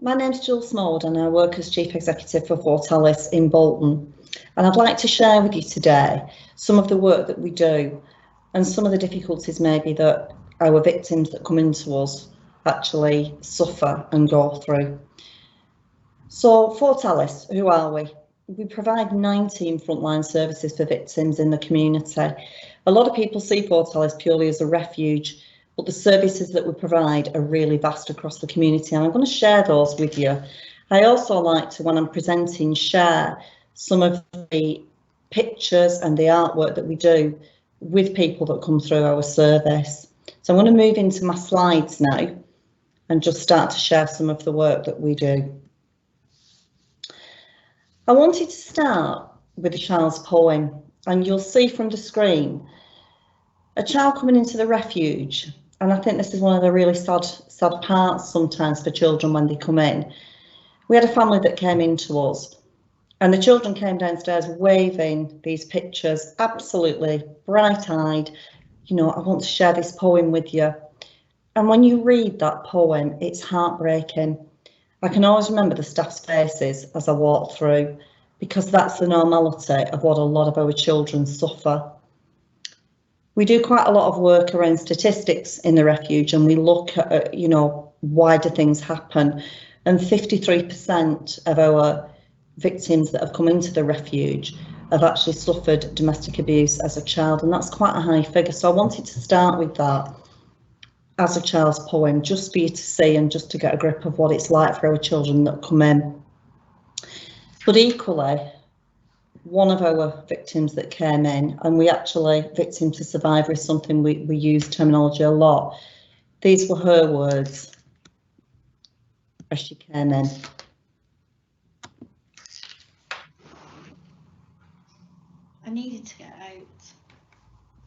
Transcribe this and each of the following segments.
My name's Gill Smallwood and I work as Chief Executive for Fortalis in Bolton. And I'd like to share with you today some of the work that we do and some of the difficulties maybe that our victims that come into us actually suffer and go through. So Fortalis, who are we? We provide 19 frontline services for victims in the community. A lot of people see Fortalis purely as a refuge, but the services that we provide are really vast across the community, and I'm going to share those with you. I also like to, when I'm presenting, share some of the pictures and the artwork that we do with people that come through our service. So I'm going to move into my slides now and just start to share some of the work that we do. I wanted to start with a child's poem, and you'll see from the screen a child coming into the refuge. And I think this is one of the really sad parts sometimes for children when they come in. We had a family that came into us and the children came downstairs waving these pictures, absolutely bright-eyed. You know, I want to share this poem with you. And when you read that poem, it's heartbreaking. I can always remember the staff's faces as I walk through, because that's the normality of what a lot of our children suffer. We do quite a lot of work around statistics in the refuge, and we look at, you know, why do things happen? And 53% of our victims that have come into the refuge have actually suffered domestic abuse as a child, and that's quite a high figure. So I wanted to start with that as a child's poem, just for you to see and just to get a grip of what it's like for our children that come in. But equally, one of our victims that came in, and we actually, victim to survivor is something we use terminology a lot. These were her words as she came in. I needed to get out.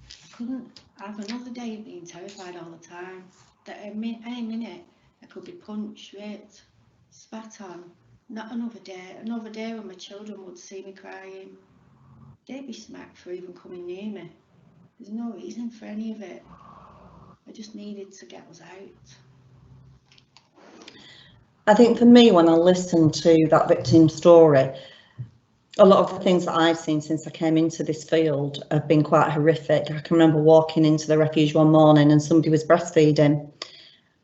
I couldn't have another day of being terrified all the time. That any minute I could be punched, raped, spat on. Not another day when my children would see me crying. They'd be smacked for even coming near me. There's no reason for any of it. I just needed to get us out. I think for me, when I listen to that victim story, a lot of the things that I've seen since I came into this field have been quite horrific. I can remember walking into the refuge one morning and somebody was breastfeeding.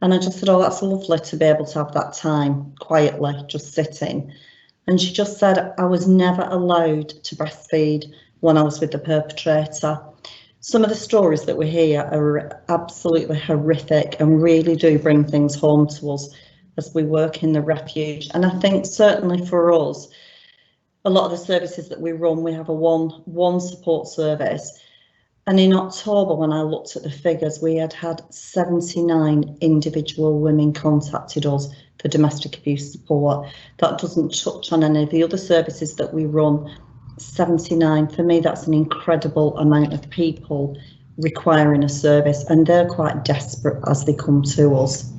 And I just said, oh, that's lovely to be able to have that time quietly, just sitting. And she just said, I was never allowed to breastfeed when I was with the perpetrator. Some of the stories that we hear are absolutely horrific and really do bring things home to us as we work in the refuge. And I think certainly for us, a lot of the services that we run, we have a one support service. And in October, when I looked at the figures, we had 79 individual women contacted us for domestic abuse support. That doesn't touch on any of the other services that we run. 79, for me, that's an incredible amount of people requiring a service, and they're quite desperate as they come to us.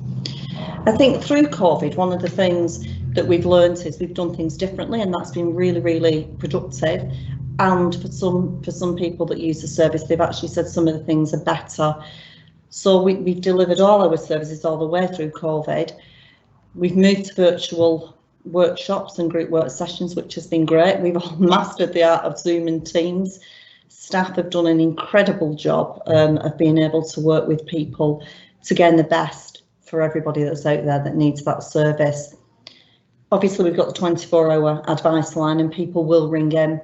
I think through COVID, one of the things that we've learned is we've done things differently, and that's been really, really productive. And for some people that use the service, they've actually said some of the things are better. So we've delivered all our services all the way through COVID. We've moved to virtual workshops and group work sessions, which has been great. We've all mastered the art of Zoom and Teams. Staff have done an incredible job of being able to work with people to gain the best for everybody that's out there that needs that service. Obviously, we've got the 24-hour advice line, and people will ring in.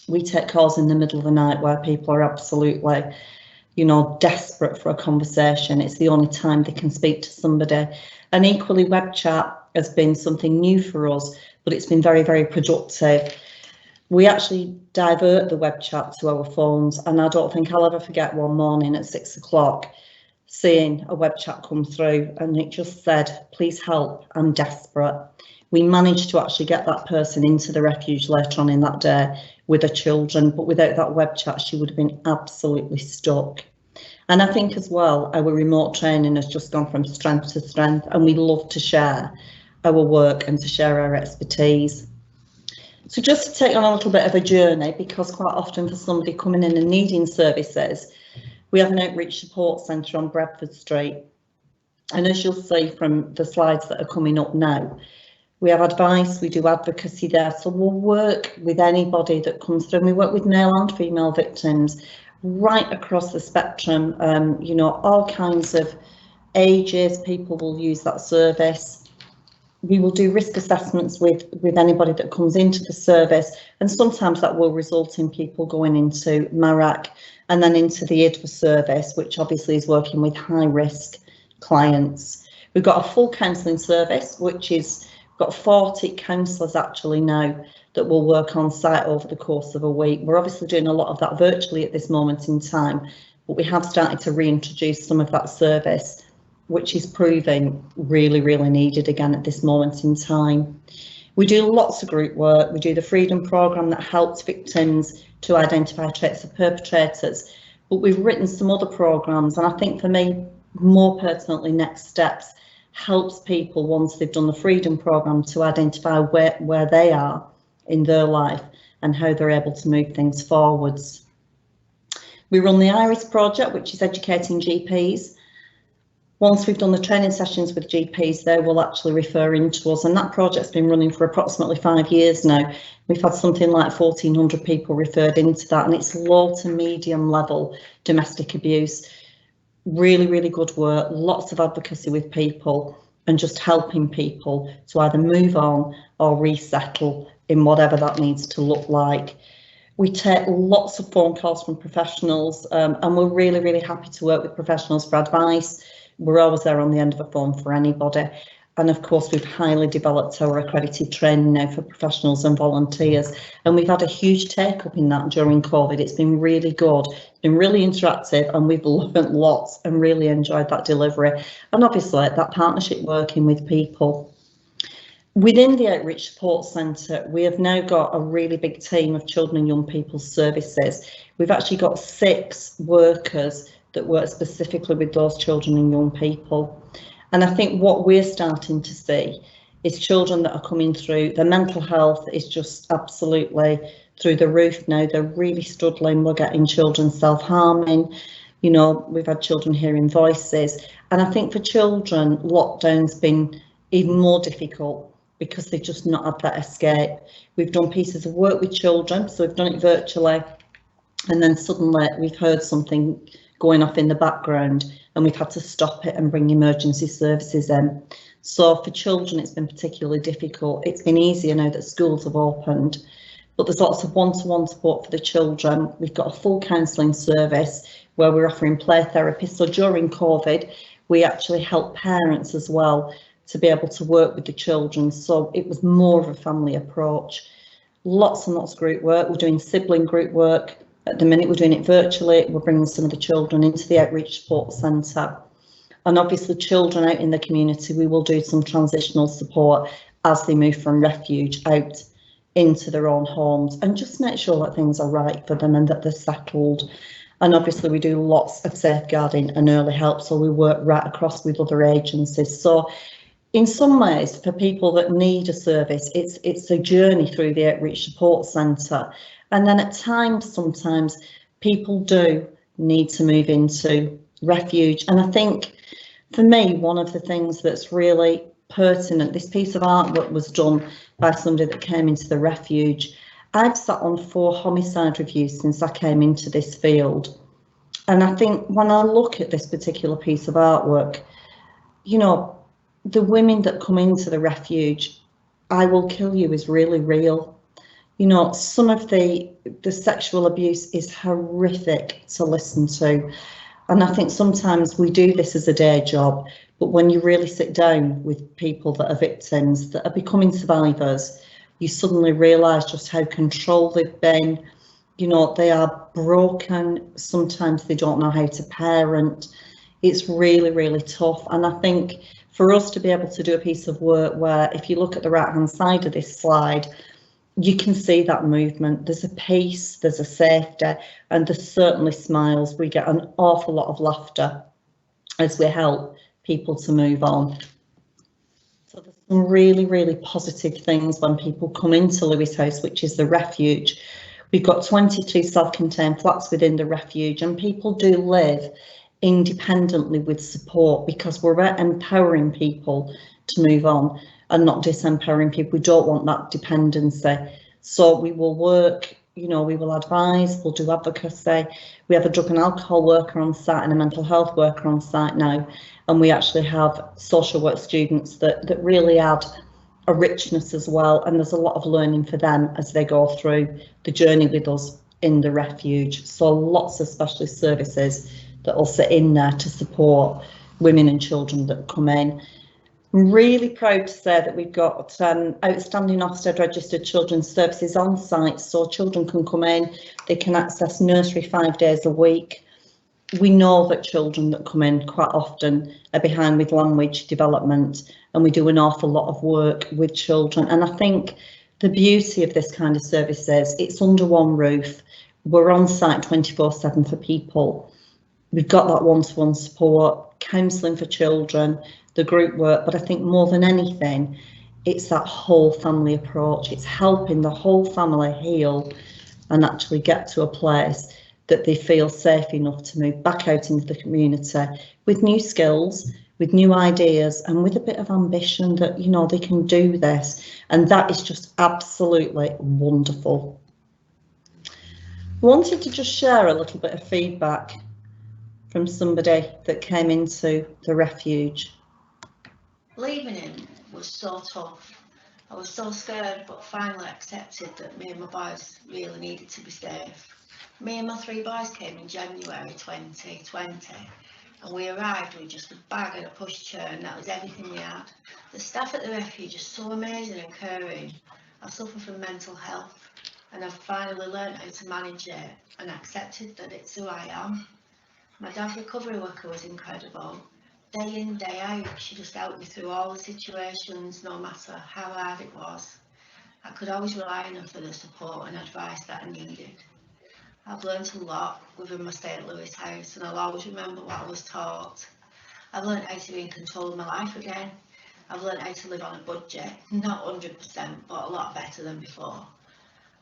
We take calls in the middle of the night where people are absolutely, you know, desperate for a conversation. It's the only time they can speak to somebody. And equally, web chat has been something new for us, but it's been very, very productive. We actually divert the web chat to our phones, and I don't think I'll ever forget one morning at 6 o'clock seeing a web chat come through, and it just said, please help, I'm desperate. We managed to actually get that person into the refuge later on in that day with her children, but without that web chat, she would have been absolutely stuck. And I think as well, our remote training has just gone from strength to strength, and we love to share our work and to share our expertise. So just to take on a little bit of a journey, because quite often for somebody coming in and needing services, we have an outreach support centre on Bradford Street. And as you'll see from the slides that are coming up now, we have advice, we do advocacy there, so we'll work with anybody that comes through. And we work with male and female victims right across the spectrum, you know, all kinds of ages, people will use that service. We will do risk assessments with anybody that comes into the service, and sometimes that will result in people going into MARAC and then into the IDVA service, which obviously is working with high risk clients. We've got a full counselling service, which is got 40 counsellors actually now that will work on site over the course of a week. We're obviously doing a lot of that virtually at this moment in time, but we have started to reintroduce some of that service, which is proving really, really needed again at this moment in time. We do lots of group work. We do the Freedom Programme that helps victims to identify traits of perpetrators, but we've written some other programmes, and I think for me, more pertinently, Next Steps helps people once they've done the Freedom Programme to identify where they are in their life and how they're able to move things forwards. We run the IRIS project, which is educating GPs. Once we've done the training sessions with GPs, they will actually refer into us, and that project's been running for approximately 5 years now. We've had something like 1,400 people referred into that, and it's low to medium level domestic abuse. Really, really good work, lots of advocacy with people and just helping people to either move on or resettle in whatever that needs to look like. We take lots of phone calls from professionals, and we're really, really happy to work with professionals for advice. We're always there on the end of a phone for anybody. And of course, we've highly developed our accredited training now for professionals and volunteers. And we've had a huge take up in that during COVID. It's been really good, it's been really interactive, and we've learned lots and really enjoyed that delivery. And obviously that partnership working with people. Within the Outreach Support Centre, we have now got a really big team of children and young people's services. We've actually got 6 workers that work specifically with those children and young people. And I think what we're starting to see is children that are coming through, their mental health is just absolutely through the roof now. They're really struggling. We're getting children self-harming. You know, we've had children hearing voices. And I think for children, lockdown's been even more difficult because they've just not had that escape. We've done pieces of work with children, so we've done it virtually. And then suddenly we've heard something going off in the background, and we've had to stop it and bring emergency services in. So for children, it's been particularly difficult. It's been easier now that schools have opened, but there's lots of one-to-one support for the children. We've got a full counselling service where we're offering play therapy. So during COVID, we actually help parents as well to be able to work with the children. So it was more of a family approach. Lots and lots of group work. We're doing sibling group work. At the minute, we're doing it virtually. We're bringing some of the children into the Outreach Support Centre. And obviously children out in the community, we will do some transitional support as they move from refuge out into their own homes, and just make sure that things are right for them and that they're settled. And obviously we do lots of safeguarding and early help, so we work right across with other agencies. So in some ways, for people that need a service, it's a journey through the Outreach Support Centre. And then at times, sometimes people do need to move into refuge. And I think for me, one of the things that's really pertinent, this piece of artwork was done by somebody that came into the refuge. I've sat on 4 homicide reviews since I came into this field. And I think when I look at this particular piece of artwork, you know, the women that come into the refuge, I will kill you is really real. You know, some of the sexual abuse is horrific to listen to. And I think sometimes we do this as a day job, but when you really sit down with people that are victims, that are becoming survivors, you suddenly realise just how controlled they've been. You know, they are broken. Sometimes they don't know how to parent. It's really, really tough. And I think for us to be able to do a piece of work where, if you look at the right-hand side of this slide, you can see that movement. There's a peace, there's a safety, and there's certainly smiles. We get an awful lot of laughter as we help people to move on. So there's some really, really positive things when people come into Lewis House, which is the refuge. We've got 22 self-contained flats within the refuge, and people do live independently with support, because we're about empowering people to move on and not disempowering people. We don't want that dependency. So we will work, you know, we will advise, we'll do advocacy. We have a drug and alcohol worker on site and a mental health worker on site now, and we actually have social work students that really add a richness as well, and there's a lot of learning for them as they go through the journey with us in the refuge. So lots of specialist services that will sit in there to support women and children that come in. I'm really proud to say that we've got outstanding Ofsted registered children's services on site, so children can come in, they can access nursery 5 days a week. We know that children that come in quite often are behind with language development, and we do an awful lot of work with children. And I think the beauty of this kind of service is it's under one roof. We're on site 24/7 for people. We've got that one-to-one support, counselling for children, the group work, but I think more than anything, it's that whole family approach. It's helping the whole family heal and actually get to a place that they feel safe enough to move back out into the community with new skills, with new ideas, and with a bit of ambition that, you know, they can do this. And that is just absolutely wonderful. I wanted to just share a little bit of feedback from somebody that came into the refuge. Leaving him was so tough. I was so scared, but finally accepted that me and my boys really needed to be safe. Me and my 3 boys came in January 2020, and we arrived with just a bag and a pushchair, and that was everything we had. The staff at the refuge are so amazing and caring. I suffer from mental health, and I've finally learned how to manage it and accepted that it's who I am. My dad's recovery worker was incredible. Day in, day out, she just helped me through all the situations, no matter how hard it was. I could always rely on her for the support and advice that I needed. I've learnt a lot within my stay at Lewis House, and I'll always remember what I was taught. I've learnt how to be in control of my life again. I've learnt how to live on a budget, not 100%, but a lot better than before.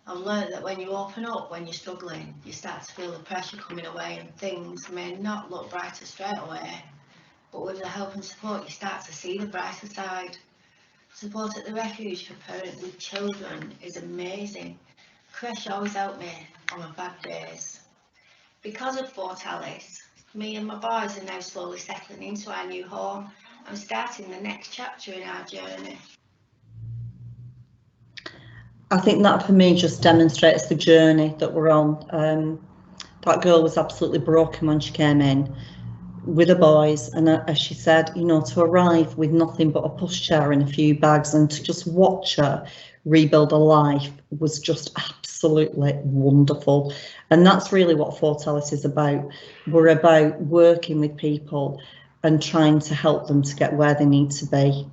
I've learnt that when you open up, when you're struggling, you start to feel the pressure coming away, and things may not look brighter straight away. But with the help and support, you start to see the brighter side. Support at the refuge for parents with children is amazing. Creche always helped me on my bad days. Because of Fort Alice, me and my boys are now slowly settling into our new home and starting the next chapter in our journey. I think that for me just demonstrates the journey that we're on. That girl was absolutely broken when she came in with the boys, and as she said, you know, to arrive with nothing but a pushchair and a few bags and to just watch her rebuild a life was just absolutely wonderful. And that's really what Fort Alice is about. We're about working with people and trying to help them to get where they need to be.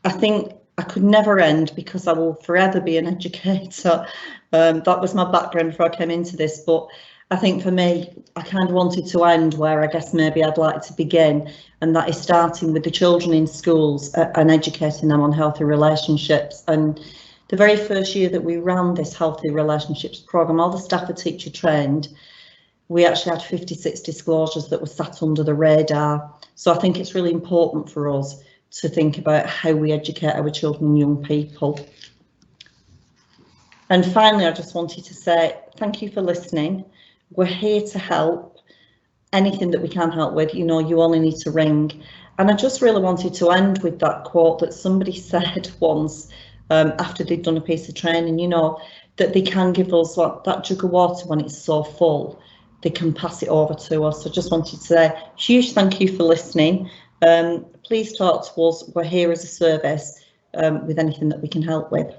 I think I could never end because I will forever be an educator. That was my background before I came into this, but I think for me, I kind of wanted to end where I guess maybe I'd like to begin, and that is starting with the children in schools and educating them on healthy relationships. And the very first year that we ran this healthy relationships programme, all the staff are teacher trained. We actually had 56 disclosures that were sat under the radar. So I think it's really important for us to think about how we educate our children and young people. And finally, I just wanted to say thank you for listening. We're here to help. Anything that we can help with, you know, you only need to ring. And I just really wanted to end with that quote that somebody said once after they'd done a piece of training, you know, that they can give us that jug of water when it's so full, they can pass it over to us. So I just wanted to say huge thank you for listening. Please talk to us. We're here as a service with anything that we can help with.